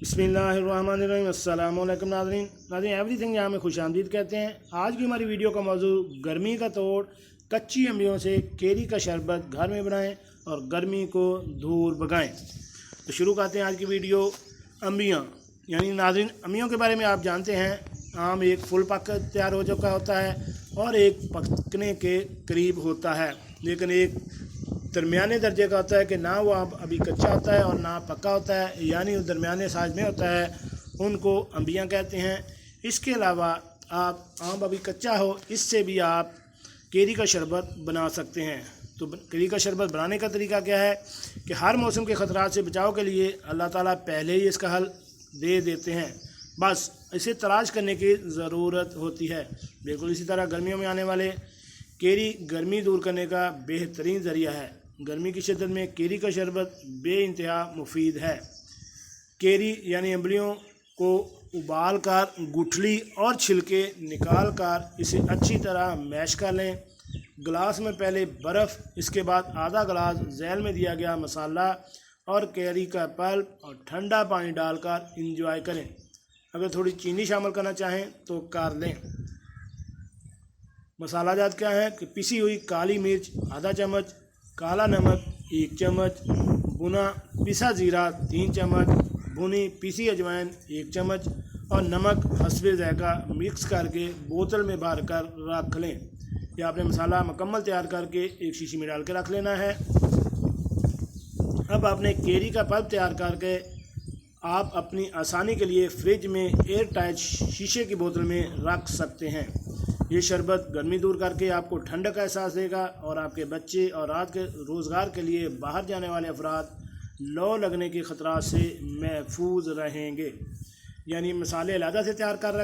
बिस्मिल्लाहिर्रहमानिर्रहीम। अस्सलाम वालेकुम नाज़रीन एवरीथिंग यहाँ में खुश आमदीद कहते हैं। आज की हमारी वीडियो का मौजू गर्मी का तोड़, कच्ची अम्बियों से केरी का शरबत घर में बनाएं और गर्मी को दूर भगाएं। तो शुरू करते हैं आज की वीडियो। अम्बियाँ यानी नाज़रीन, अम्बियों के बारे में आप जानते हैं, आम एक फुल पक तैयार हो चुका होता है और एक पकने के करीब होता है, लेकिन एक दरमियाने दर्जे का होता है कि ना वो अभी कच्चा होता है और ना पक्का होता है, यानी वो दरमियाने साइज में होता है, उनको अम्बियाँ कहते हैं। इसके अलावा आप आम अभी कच्चा हो, इससे भी आप केरी का शरबत बना सकते हैं। तो केरी का शरबत बनाने का तरीका क्या है कि हर मौसम के ख़तरात से बचाव के लिए अल्लाह ताला पहले ही इसका हल दे देते हैं, बस इसे तलाश करने की ज़रूरत होती है। बिल्कुल इसी तरह गर्मियों में आने वाले केरी गर्मी दूर करने का बेहतरीन ज़रिया है। गर्मी की शिद्दत में केरी का शरबत बेइंतहा मुफीद है। केरी यानी अम्बियों को उबाल कर गुठली और छिलके निकाल कर इसे अच्छी तरह मैश कर लें। गिलास में पहले बर्फ़, इसके बाद आधा गिलास झैल में दिया गया मसाला और केरी का पल्प और ठंडा पानी डालकर इंजॉय करें। अगर थोड़ी चीनी शामिल करना चाहें तो कर लें। मसाला जात क्या है कि पिसी हुई काली मिर्च आधा चम्मच, काला नमक 1 चम्मच, भुना पिसा ज़ीरा 3 चम्मच, भुनी पिसी अजवाइन 1 चम्मच और नमक हस्बे ज़ायक़ा मिक्स करके बोतल में भर कर रख लें। या आपने मसाला मुकम्मल तैयार करके एक शीशी में डाल के रख लेना है। अब आपने केरी का पल्प तैयार करके आप अपनी आसानी के लिए फ्रिज में एयर टाइट शीशे की बोतल में रख सकते हैं। ये शरबत गर्मी दूर करके आपको ठंडक का एहसास देगा और आपके बच्चे और रात के रोज़गार के लिए बाहर जाने वाले अफराद लौ लगने के ख़तरात से महफूज रहेंगे। यानी मसाले अलग से तैयार कर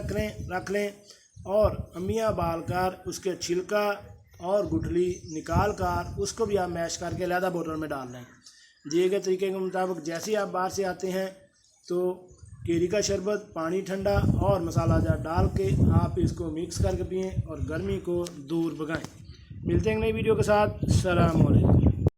रख लें और अम्बियाँ बाल कर उसके छिलका और गुठली निकाल कर उसको भी आप मैश करके अलग बोतल में डाल लें। दिए गए तरीके के मुताबिक जैसे ही आप बाहर से आते हैं तो केरी का शरबत पानी ठंडा और मसाला जार डाल के आप इसको मिक्स करके पिएं और गर्मी को दूर भगाएं। मिलते हैं नई वीडियो के साथ। अस्सलाम वालेकुम।